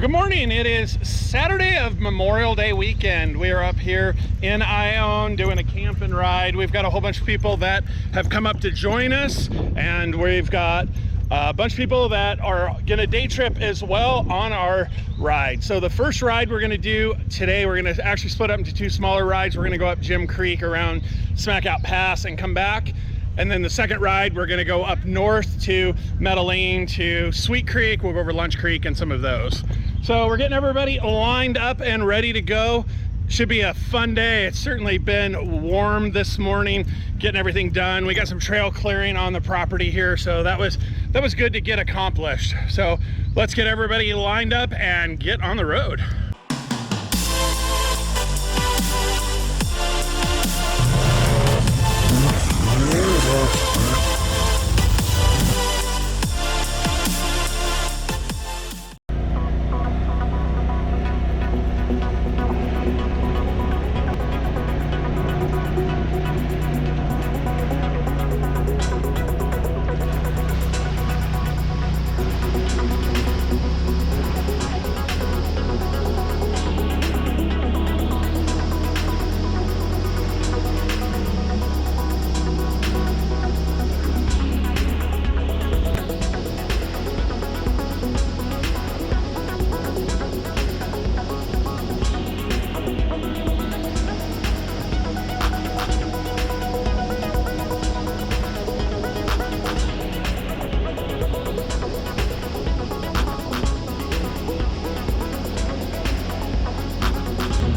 Good morning. It is Saturday of Memorial Day weekend. We are up here in Ione doing a camp and ride. We've got a whole bunch of people that have come up to join us, and we've got a bunch of people that are gonna day trip as well on our ride. So the first ride we're gonna do today, we're gonna actually split up into two smaller rides. We're gonna go up Jim Creek around Smackout Pass and come back. And then the second ride, we're gonna go up north to Medellin to Sweet Creek. We'll go over Lunch Creek and some of those. So we're getting everybody lined up and ready to go. Should be a fun day. It's certainly been warm this morning, getting everything done. We got some trail clearing on the property here, so that was good to get accomplished. So let's get everybody lined up and get on the road.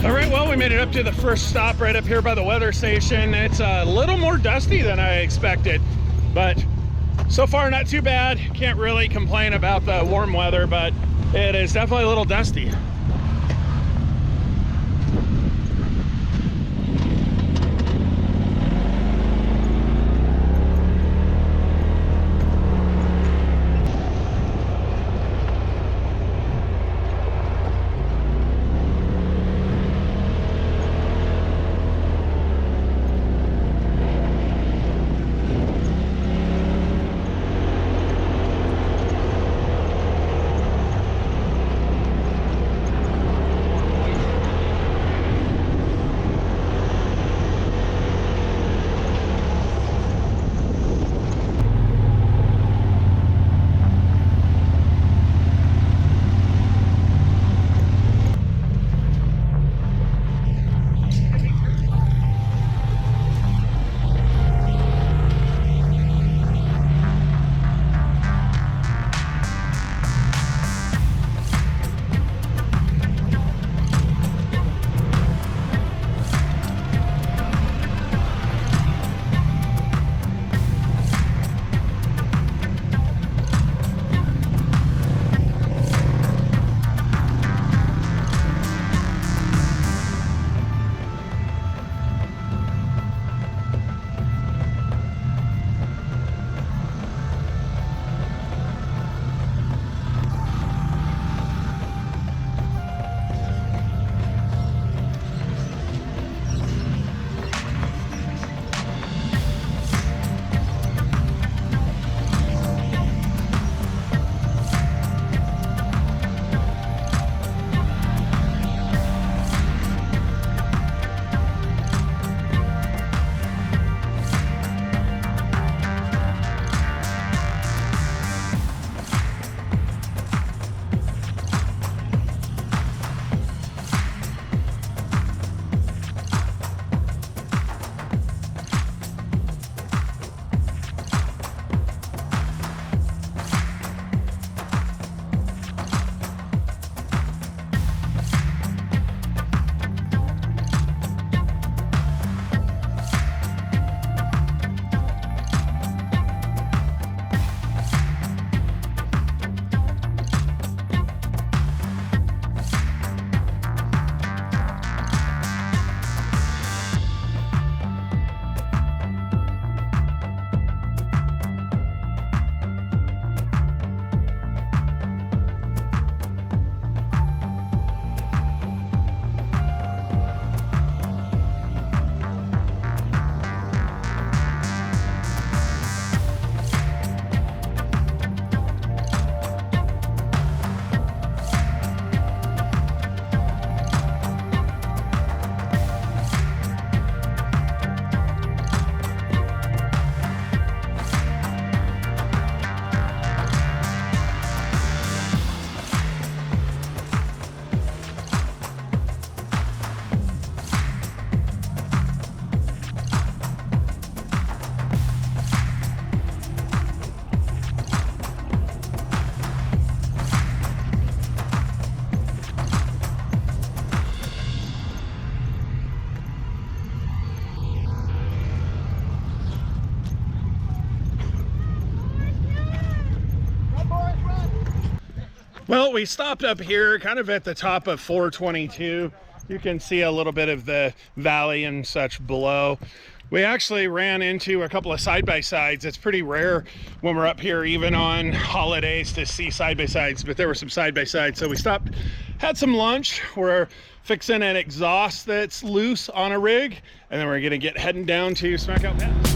All right, well, we made it up to the first stop right up here by the weather station. It's a little more dusty than I expected, but so far not too bad. Can't really complain about the warm weather, but it is definitely a little dusty. Well, we stopped up here kind of at the top of 422. You can see a little bit of the valley and such below. We actually ran into a couple of side-by-sides. It's pretty rare when we're up here, even on holidays, to see side-by-sides, but there were some side-by-sides. So we stopped, had some lunch. We're fixing an exhaust that's loose on a rig, and then we're gonna get heading down to Smackout Pass.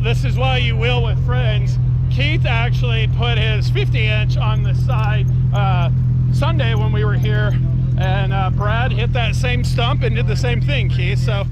This is why you wheel with friends. Keith actually put his 50-inch on the side Sunday when we were here, and Brad hit that same stump and did the same thing, Keith. So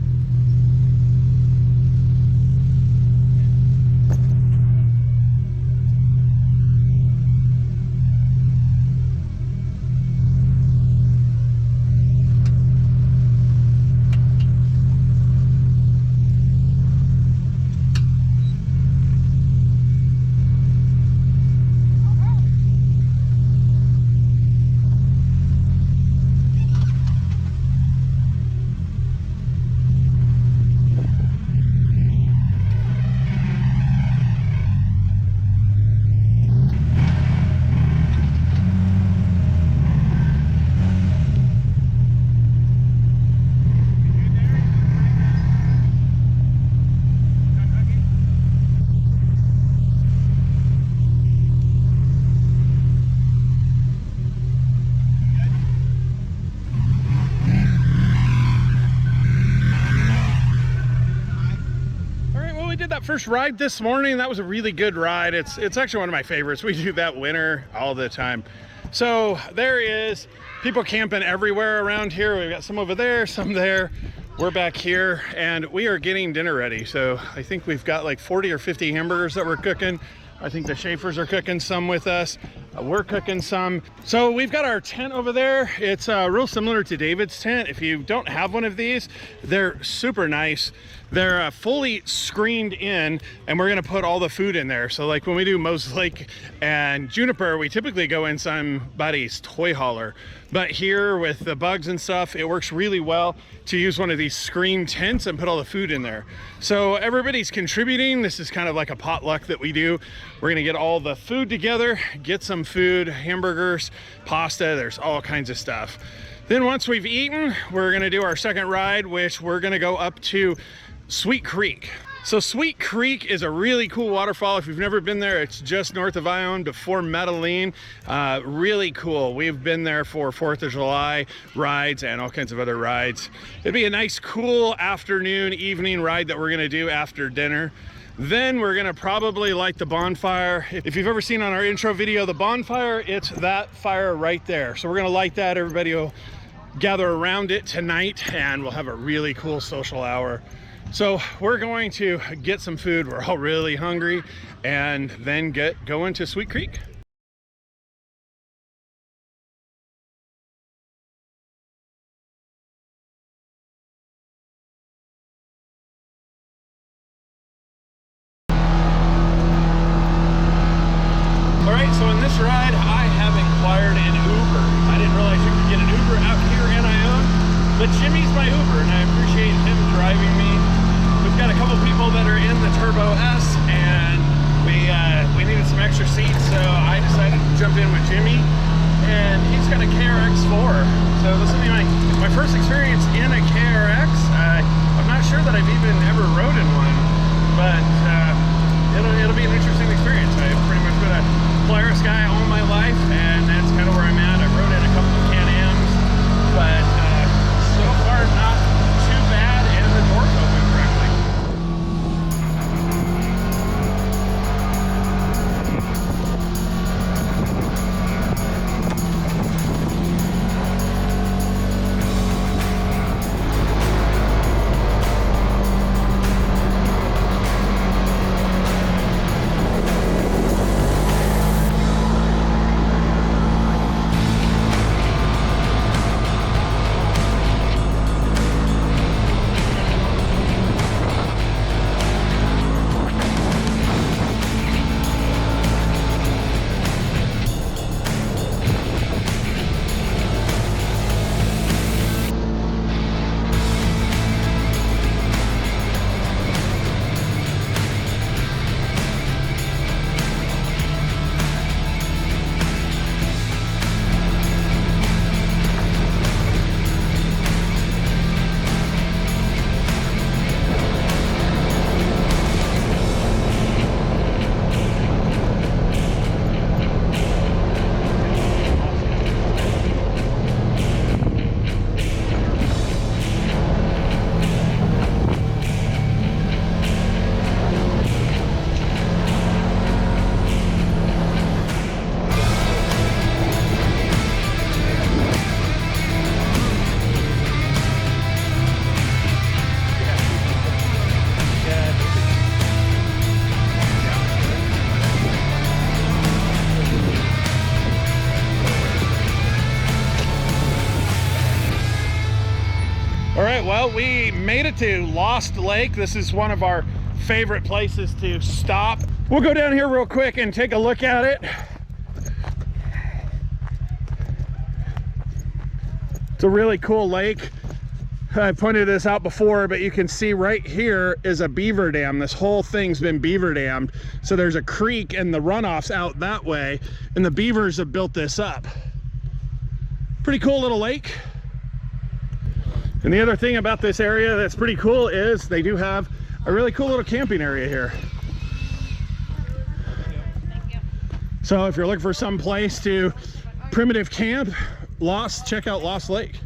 that first ride this morning, that was a really good ride. It's actually one of my favorites. We do that winter all the time. So there is people camping everywhere around here. We've got some over there, some there. We're back here and we are getting dinner ready. So I think we've got like 40 or 50 hamburgers that we're cooking. I think the Schaefers are cooking some with us. We're cooking some. So we've got our tent over there. It's real similar to David's tent. If you don't have one of these, they're super nice. They're fully screened in, and we're gonna put all the food in there. So like when we do Moses Lake and Juniper, we typically go in somebody's toy hauler. But here with the bugs and stuff, it works really well to use one of these screen tents and put all the food in there. So everybody's contributing. This is kind of like a potluck that we do. We're gonna get all the food together, get some food, hamburgers, pasta, there's all kinds of stuff. Then once we've eaten, we're gonna do our second ride, which we're gonna go up to Sweet Creek. So Sweet Creek is a really cool waterfall. If you've never been there, it's just north of Ione before Medellin. Really cool. We've been there for 4th of July rides and all kinds of other rides. It'd be a nice, cool afternoon, evening ride that we're gonna do after dinner. Then we're gonna probably light the bonfire. If you've ever seen on our intro video, the bonfire, it's that fire right there. So we're gonna light that. Everybody will gather around it tonight and we'll have a really cool social hour. So we're going to get some food. We're all really hungry, and then get going to Sweet Creek. All right, so in this ride, I have inquired an Uber. I didn't realize you could get an Uber out here in Ione, but Jimmy's my Uber, and I appreciate him driving me. We've got a couple people that are in the Turbo S, and we needed some extra seats, so I decided to jump in with Jimmy, and he's got a KRX4. So this will be my first experience in a KRX. I'm not sure that I've even ever rode in one, but it'll be an interesting experience. I've pretty much been a Polaris guy all my life, and that's kind of where I'm at. I've rode in a couple of Can-Ams, but so far not too bad, and the doors open correctly. All right, well, we made it to Lost Lake. This is one of our favorite places to stop. We'll go down here real quick and take a look at it. It's a really cool lake. I pointed this out before, but you can see right here is a beaver dam. This whole thing's been beaver dammed. So there's a creek and the runoff's out that way, and the beavers have built this up. Pretty cool little lake. And the other thing about this area that's pretty cool is they do have a really cool little camping area here. So if you're looking for some place to primitive camp, check out Lost Lake.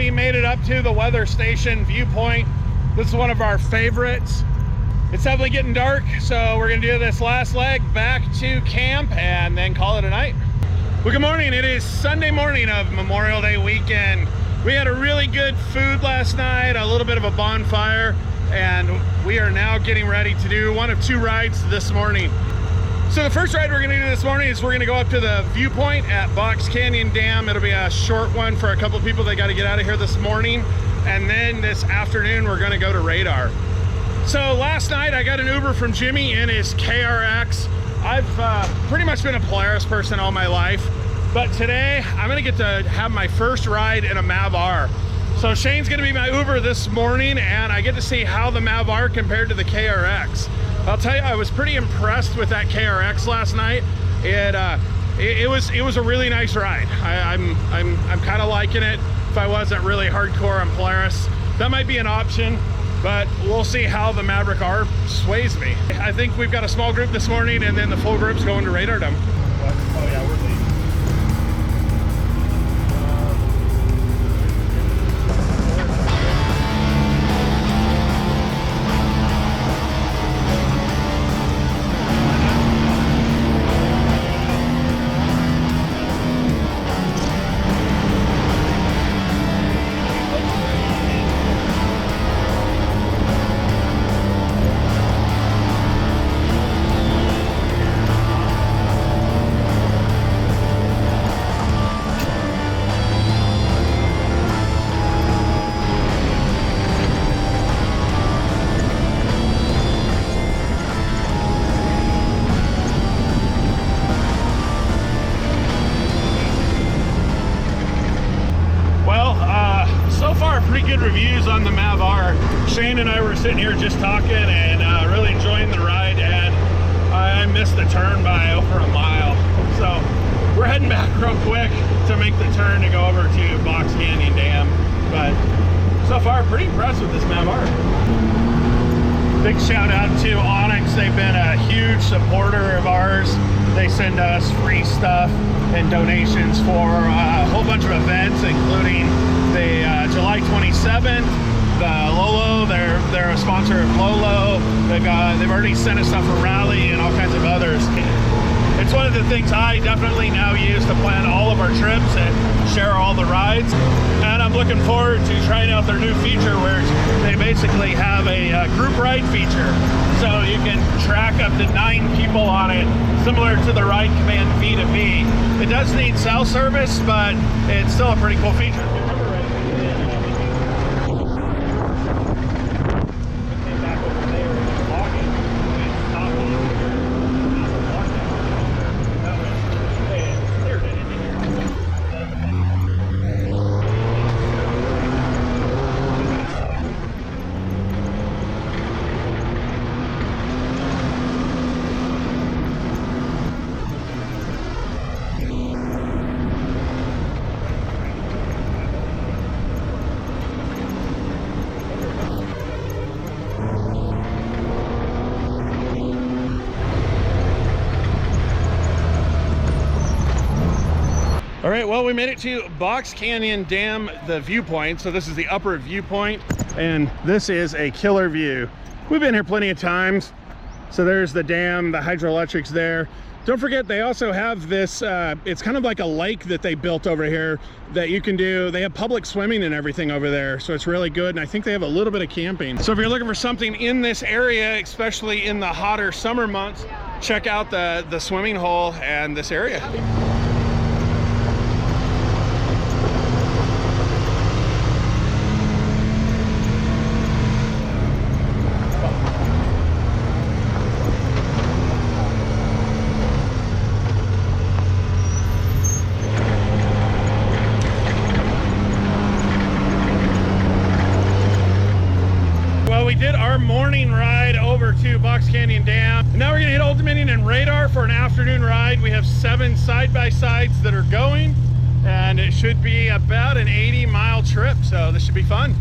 we made it up to the weather station viewpoint. This is one of our favorites. It's definitely getting dark, so we're gonna do this last leg back to camp and then call it a night. Well, good morning. It is Sunday morning of Memorial Day weekend. We had a really good food last night, a little bit of a bonfire, and we are now getting ready to do one of two rides this morning. So the first ride we're gonna do this morning is we're gonna go up to the viewpoint at Box Canyon Dam. It'll be a short one for a couple of people that gotta get out of here this morning. And then this afternoon, we're gonna go to Radar. So last night I got an Uber from Jimmy in his KRX. I've pretty much been a Polaris person all my life, but today I'm gonna get to have my first ride in a Mav R. So Shane's gonna be my Uber this morning, and I get to see how the Mav R compared to the KRX. I'll tell you, I was pretty impressed with that KRX last night. It was a really nice ride. I'm kind of liking it. If I wasn't really hardcore on Polaris, that might be an option, but we'll see how the Maverick R sways me. I think we've got a small group this morning, and then the full group's going to Radar Dome. Oh yeah, we're leaving. Good reviews on the Mav R. Shane and I were sitting here just talking and really enjoying the ride, and I missed the turn by over a mile. So we're heading back real quick to make the turn to go over to Box Canyon Dam. But so far, pretty impressed with this Mav R. Big shout out to Onyx. They've been a huge supporter of ours. They send us free stuff and donations for a whole bunch of events, including the July 27th, the Lolo. They're a sponsor of Lolo. They've already sent us stuff for Rally and all kinds of others. It's one of the things I definitely now use to plan all of our trips and share all the rides. And I'm looking forward to trying out their new feature where they basically have a group ride feature. So you can track up to 9 people on it, similar to the Ride Command V2V. It does need cell service, but it's still a pretty cool feature. All right, well, we made it to Box Canyon Dam, the viewpoint. So this is the upper viewpoint, and this is a killer view. We've been here plenty of times. So there's the dam, the hydroelectric's there. Don't forget, they also have this, it's kind of like a lake that they built over here that you can do. They have public swimming and everything over there, so it's really good. And I think they have a little bit of camping. So if you're looking for something in this area, especially in the hotter summer months, check out the swimming hole and this area. We did our morning ride over to Box Canyon Dam. And now we're gonna hit Old Dominion and Radar for an afternoon ride. We have 7 side-by-sides that are going, and it should be about an 80-mile trip, so this should be fun.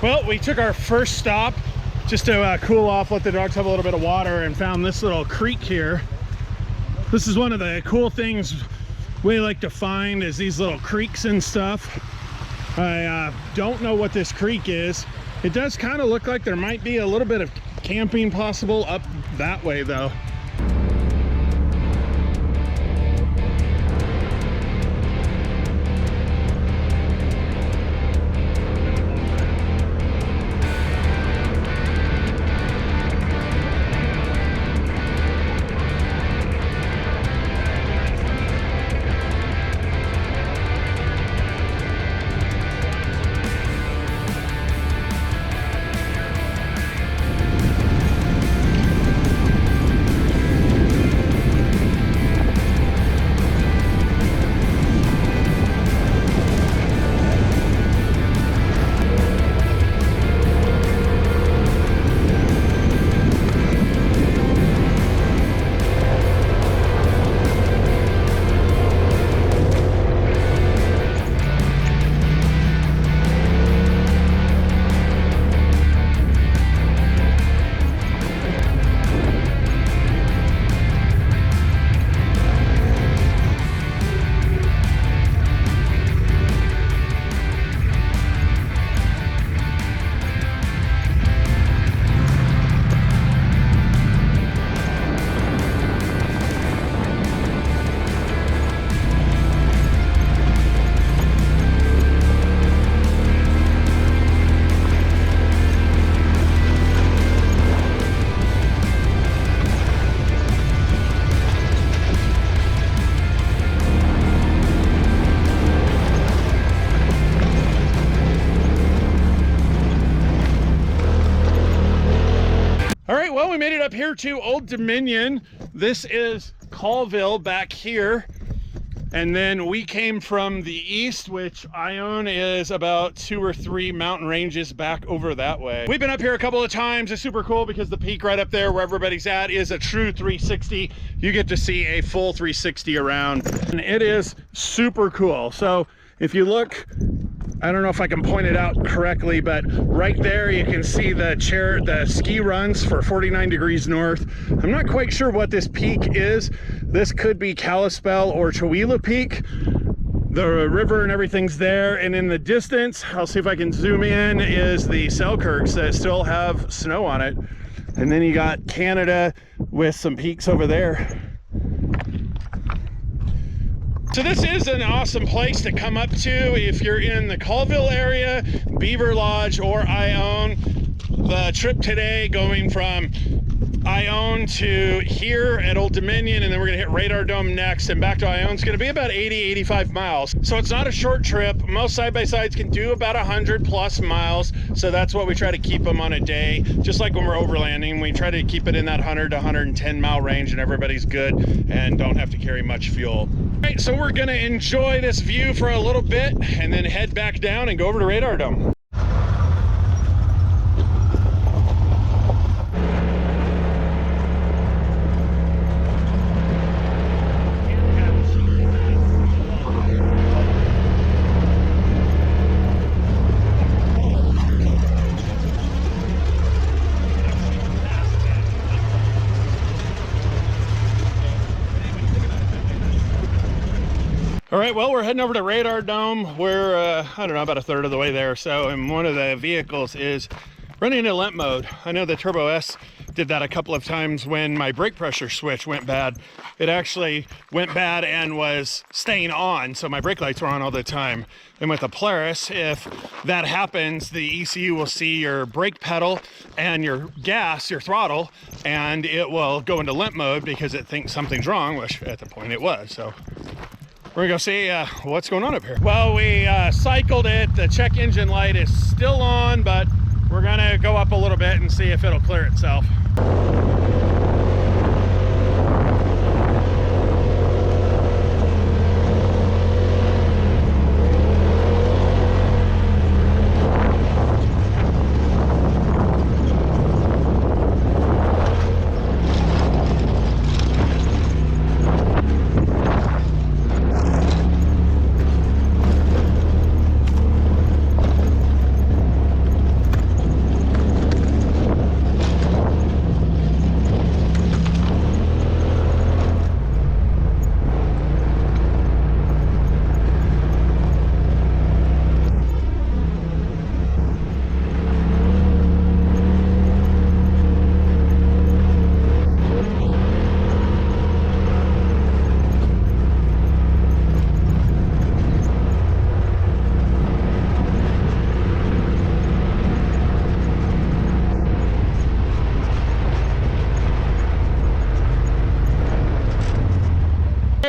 Well, we took our first stop just to cool off, let the dogs have a little bit of water, and found this little creek here. This is one of the cool things we like to find, is these little creeks and stuff. I don't know what this creek is. It does kind of look like there might be a little bit of camping possible up that way though. Well, we made it up here to Old Dominion. This is Colville back here. And then we came from the east, which Ione is about 2 or 3 mountain ranges back over that way. We've been up here a couple of times. It's super cool because the peak right up there where everybody's at is a true 360. You get to see a full 360 around, and it is super cool. So if you look, I don't know if I can point it out correctly, but right there you can see the ski runs for 49 degrees north. I'm not quite sure what this peak is. This could be Kalispell or Chewelah Peak. The river and everything's there, and in the distance, I'll see if I can zoom in, is the Selkirks that still have snow on it. And then you got Canada with some peaks over there. So this is an awesome place to come up to if you're in the Colville area, Beaver Lodge, or Ione. The trip today going from Ione to here at Old Dominion, and then we're gonna hit Radar Dome next and back to Ione. It's gonna be about 80-85 miles. So it's not a short trip. Most side-by-sides can do about 100+ miles. So that's what we try to keep them on a day. Just like when we're overlanding, we try to keep it in that 100 to 110 mile range, and everybody's good and don't have to carry much fuel. All right, so we're gonna enjoy this view for a little bit and then head back down and go over to Radar Dome. All right, well, we're heading over to Radar Dome. We're, I don't know, about a third of the way there or so, and one of the vehicles is running into limp mode. I know the Turbo S did that a couple of times when my brake pressure switch went bad. It actually went bad and was staying on, so my brake lights were on all the time. And with the Polaris, if that happens, the ECU will see your brake pedal and your gas, your throttle, and it will go into limp mode because it thinks something's wrong, which at the point it was. So we're gonna go see what's going on up here. Well, we cycled it. The check engine light is still on, but we're gonna go up a little bit and see if it'll clear itself.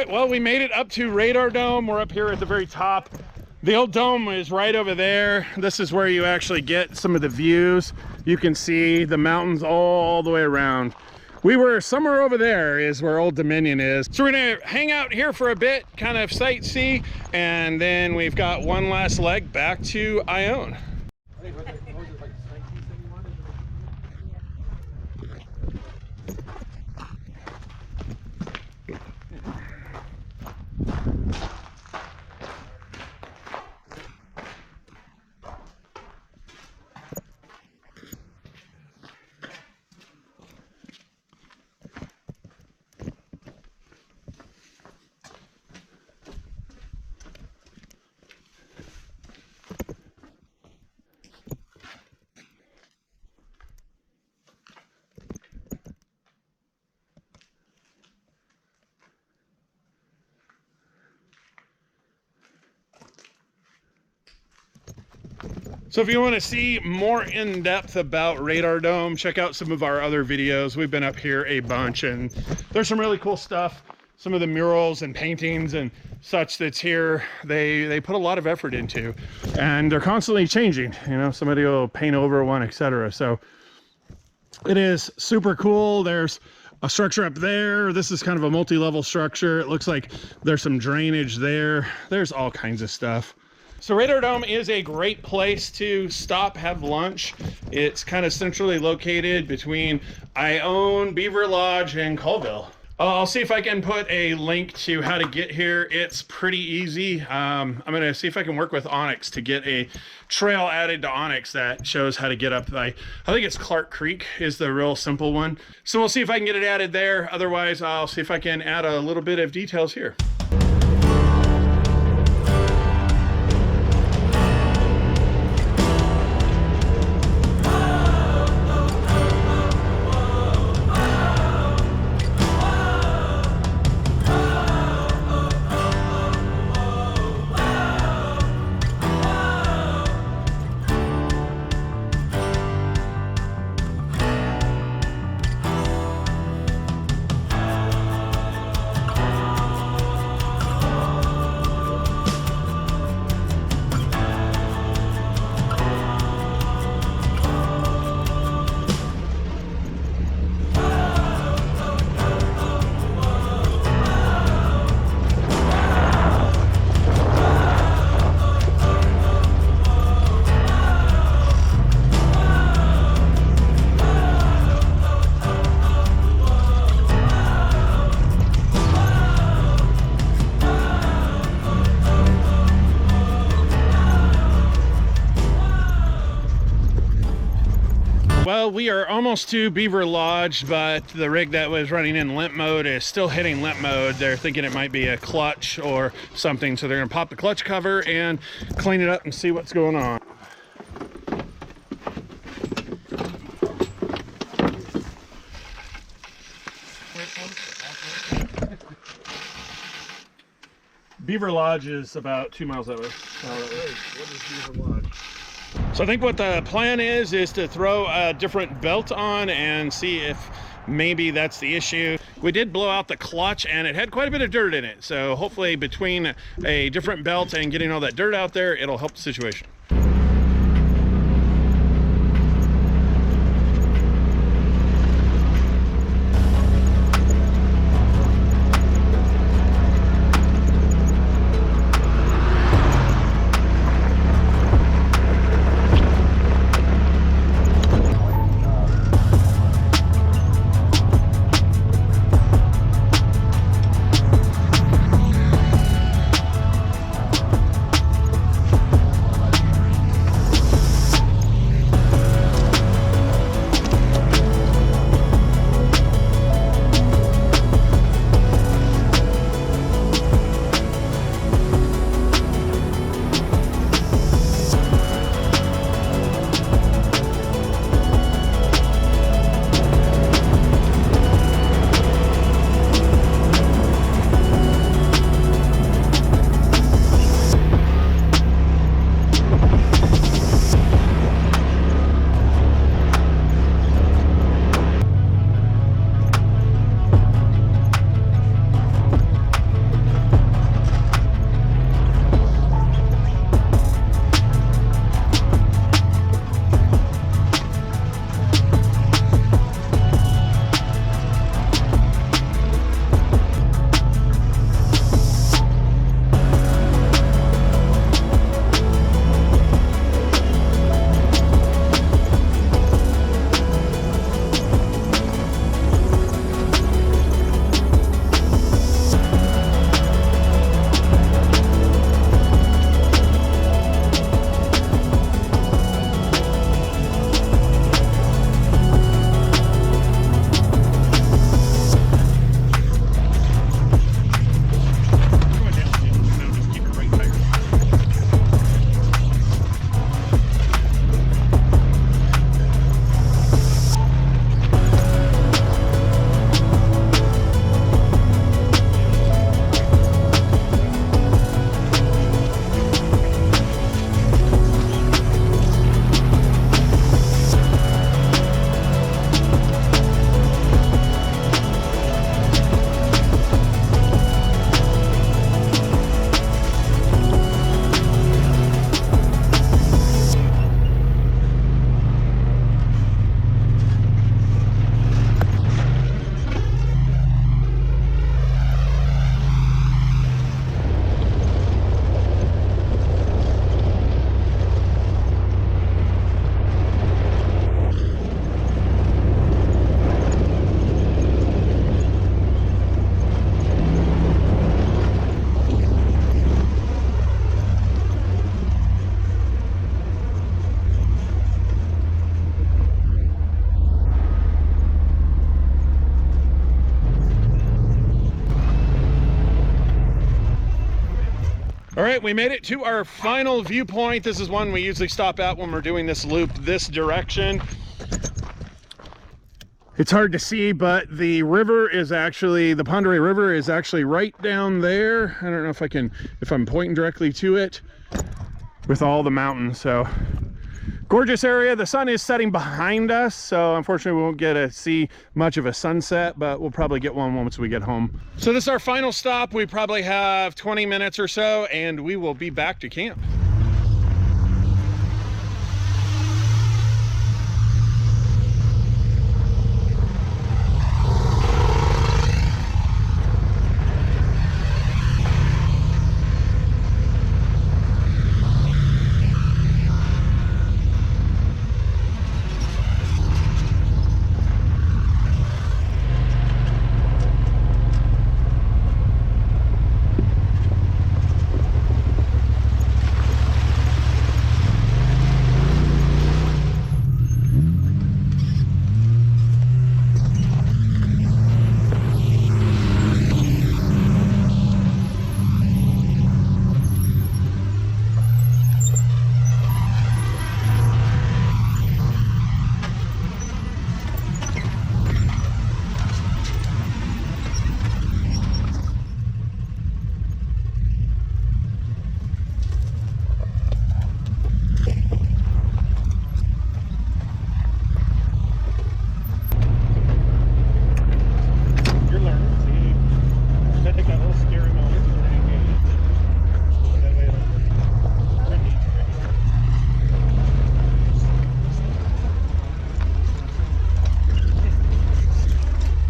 right, well, we made it up to Radar Dome. We're up here at the very top. The old dome is right over there. This is where you actually get some of the views. You can see the mountains all the way around. We were somewhere over there is where Old Dominion is. So we're gonna hang out here for a bit, kind of sightsee, and then we've got one last leg back to Ione. So if you want to see more in depth about Radar Dome, check out some of our other videos. We've been up here a bunch, and there's some really cool stuff. Some of the murals and paintings and such that's here, they put a lot of effort into, and they're constantly changing. You know, somebody will paint over one, etc. So it is super cool. There's a structure up there. This is kind of a multi-level structure. It looks like there's some drainage there. There's all kinds of stuff. So Radar Dome is a great place to stop, have lunch. It's kind of centrally located between Ione, Beaver Lodge, and Colville. I'll see if I can put a link to how to get here. It's pretty easy. I'm gonna see if I can work with Onyx to get a trail added to Onyx that shows how to get up. I think it's Clark Creek is the real simple one. So we'll see if I can get it added there. Otherwise, I'll see if I can add a little bit of details here. Well, we are almost to Beaver Lodge, but the rig that was running in limp mode is still hitting limp mode. They're thinking it might be a clutch or something, so they're gonna pop the clutch cover and clean it up and see what's going on. Beaver Lodge is about 2 miles that way. What is Beaver Lodge? So I think what the plan is to throw a different belt on and see if maybe that's the issue. We did blow out the clutch and it had quite a bit of dirt in it. So hopefully between a different belt and getting all that dirt out there, it'll help the situation. right, we made it to our final viewpoint. This is one we usually stop at when we're doing this loop this direction. It's hard to see, but the river is actually, the Ponderay River is actually right down there. I don't know if I'm pointing directly to it with all the mountains. So gorgeous area. The sun is setting behind us, so unfortunately we won't get to see much of a sunset, but we'll probably get one once we get home. So this is our final stop. We probably have 20 minutes or so, and we will be back to camp.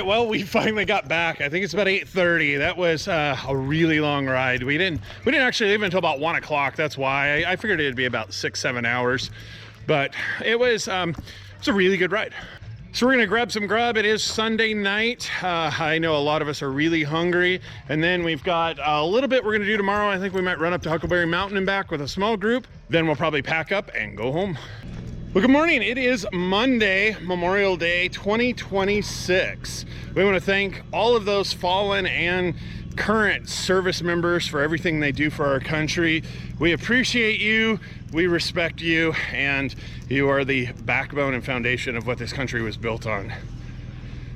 Well, we finally got back. I think it's about 8:30. That was a really long ride. We didn't actually leave until about 1 o'clock. That's why I figured it'd be about 6-7 hours, but it was a really good ride. So we're gonna grab some grub. It is Sunday night. I know a lot of us are really hungry, and then we've got a little bit we're gonna do tomorrow. I think we might run up to Huckelberry Mountain and back with a small group. Then we'll probably pack up and go home. Well, good morning. It is Monday, Memorial Day 2026. We want to thank all of those fallen and current service members for everything they do for our country. We appreciate you, we respect you, and you are the backbone and foundation of what this country was built on.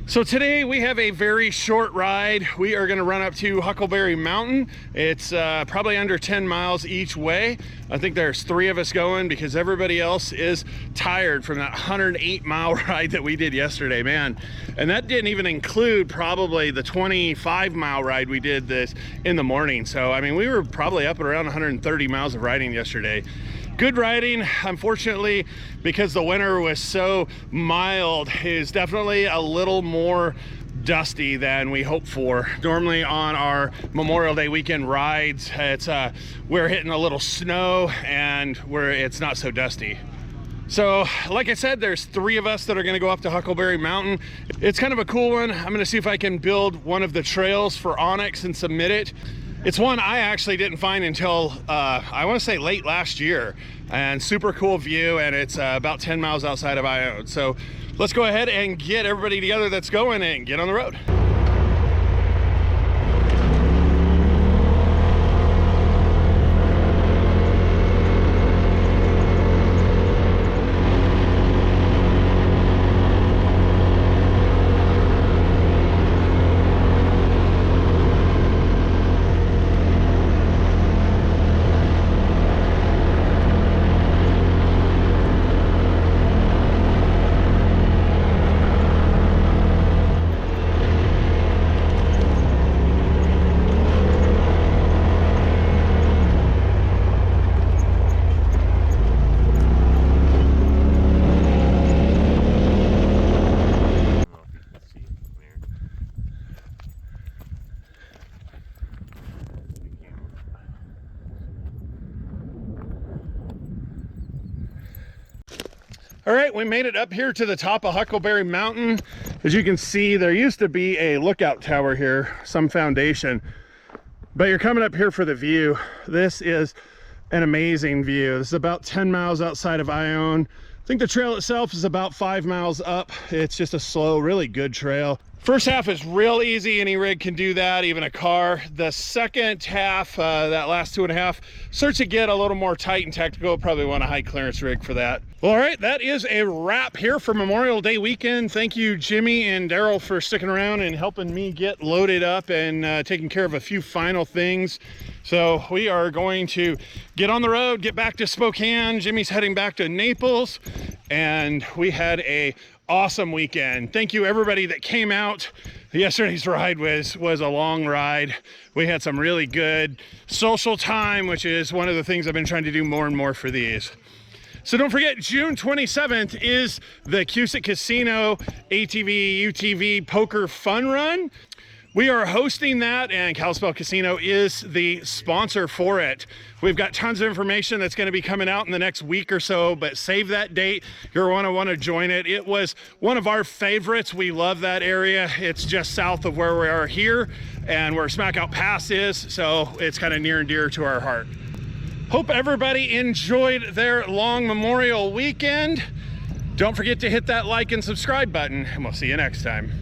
So today we have a very short ride. We are gonna run up to Huckelberry Mountain. It's probably under 10 miles each way. I think there's 3 of us going because everybody else is tired from that 108-mile ride that we did yesterday, man. And that didn't even include probably the 25-mile ride we did this in the morning. So, I mean, we were probably up at around 130 miles of riding yesterday. Good riding. Unfortunately, because the winter was so mild, is definitely a little more dusty than we hoped for. Normally on our Memorial Day weekend rides, it's we're hitting a little snow and it's not so dusty. So like I said, there's 3 of us that are gonna go up to Huckleberry Mountain. It's kind of a cool one. I'm gonna see if I can build one of the trails for Onyx and submit it. It's one I actually didn't find until I want to say late last year, and super cool view, and it's about 10 miles outside of Ione. So let's go ahead and get everybody together that's going and get on the road. All right, we made it up here to the top of Huckleberry Mountain. As you can see, there used to be a lookout tower here, some foundation, but you're coming up here for the view. This is an amazing view. This is about 10 miles outside of Ione. think the trail itself is about 5 miles up. It's just a slow, really good trail. First half is real easy. Any rig can do that, even a car. The second half, that last 2.5, starts to get a little more tight and technical. Probably want a high clearance rig for that. Well, all right, that is a wrap here for Memorial Day weekend. Thank you, Jimmy and Daryl, for sticking around and helping me get loaded up and taking care of a few final things. So we are going to get on the road, get back to Spokane. Jimmy's heading back to Naples, and we had a awesome weekend. Thank you everybody that came out. Yesterday's ride was a long ride. We had some really good social time, which is one of the things I've been trying to do more and more for these. So don't forget, June 27th is the Cusick Casino ATV UTV poker fun run. We are hosting that, and Kalispell Casino is the sponsor for it. We've got tons of information that's going to be coming out in the next week or so, but save that date. You're going to want to join it. It was one of our favorites. We love that area. It's just south of where we are here and where Smackout Pass is, so it's kind of near and dear to our heart. Hope everybody enjoyed their long Memorial weekend. Don't forget to hit that like and subscribe button, and we'll see you next time.